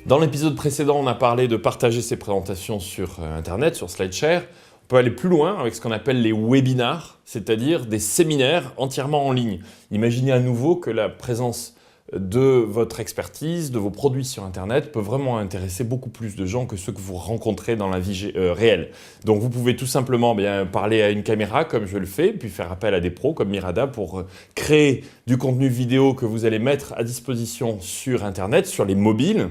Dans l'épisode précédent, on a parlé de partager ses présentations sur Internet, sur SlideShare. On peut aller plus loin avec ce qu'on appelle les webinars, c'est-à-dire des séminaires entièrement en ligne. Imaginez à nouveau que la présence de votre expertise, de vos produits sur Internet peut vraiment intéresser beaucoup plus de gens que ceux que vous rencontrez dans la vie réelle. Donc vous pouvez tout simplement parler à une caméra comme je le fais, puis faire appel à des pros comme Mirada pour créer du contenu vidéo que vous allez mettre à disposition sur Internet, sur les mobiles.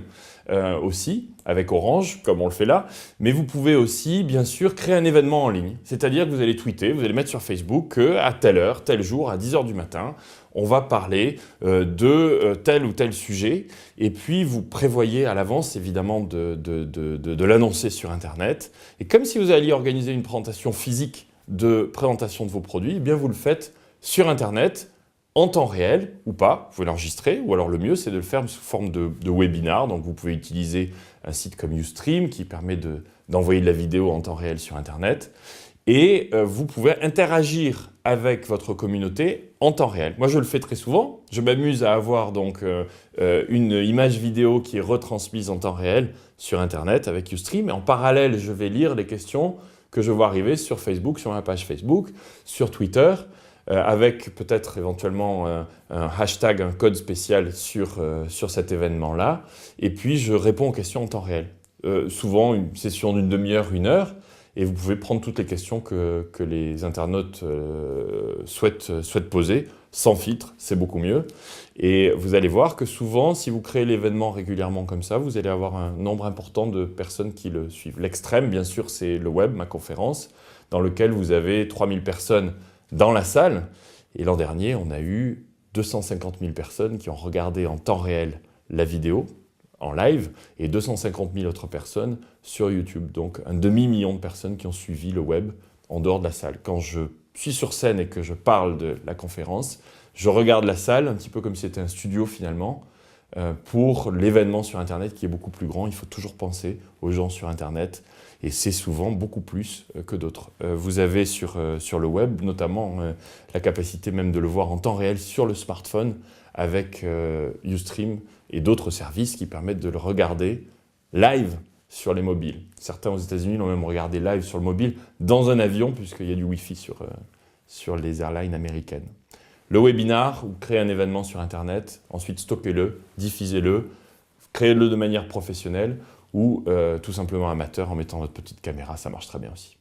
Aussi, avec Orange, comme on le fait là. Mais vous pouvez aussi, bien sûr, créer un événement en ligne. C'est-à-dire que vous allez tweeter, vous allez mettre sur Facebook qu'à telle heure, tel jour, à 10h du matin, on va parler de tel ou tel sujet. Et puis, vous prévoyez à l'avance, évidemment, de l'annoncer sur Internet. Et comme si vous alliez organiser une présentation physique de présentation de vos produits, eh bien, vous le faites sur Internet, en temps réel ou pas, vous pouvez l'enregistrer, ou alors le mieux c'est de le faire sous forme de webinar. Donc vous pouvez utiliser un site comme Ustream qui permet d'envoyer de la vidéo en temps réel sur Internet. Et vous pouvez interagir avec votre communauté en temps réel. Moi je le fais très souvent, je m'amuse à avoir donc une image vidéo qui est retransmise en temps réel sur Internet avec Ustream. Et en parallèle, je vais lire les questions que je vois arriver sur Facebook, sur ma page Facebook, sur Twitter, avec peut-être éventuellement un hashtag, un code spécial sur cet événement-là. Et puis, je réponds aux questions en temps réel. Souvent, une session d'une demi-heure, 1 heure, et vous pouvez prendre toutes les questions que les internautes souhaitent poser, sans filtre, c'est beaucoup mieux. Et vous allez voir que souvent, si vous créez l'événement régulièrement comme ça, vous allez avoir un nombre important de personnes qui le suivent. L'extrême, bien sûr, c'est le web, ma conférence, dans lequel vous avez 3000 personnes dans la salle. Et l'an dernier, on a eu 250 000 personnes qui ont regardé en temps réel la vidéo, en live, et 250 000 autres personnes sur YouTube. Donc un demi-million de personnes qui ont suivi le web en dehors de la salle. Quand je suis sur scène et que je parle de la conférence, je regarde la salle un petit peu comme si c'était un studio finalement, pour l'événement sur Internet qui est beaucoup plus grand. Il faut toujours penser aux gens sur Internet et c'est souvent beaucoup plus que d'autres. Vous avez sur le web notamment la capacité même de le voir en temps réel sur le smartphone avec Ustream et d'autres services qui permettent de le regarder live sur les mobiles. Certains aux États-Unis l'ont même regardé live sur le mobile dans un avion puisqu'il y a du Wi-Fi sur les airlines américaines. Le webinar, vous créez un événement sur Internet, ensuite stockez-le, diffusez-le, créez-le de manière professionnelle ou tout simplement amateur en mettant votre petite caméra, ça marche très bien aussi.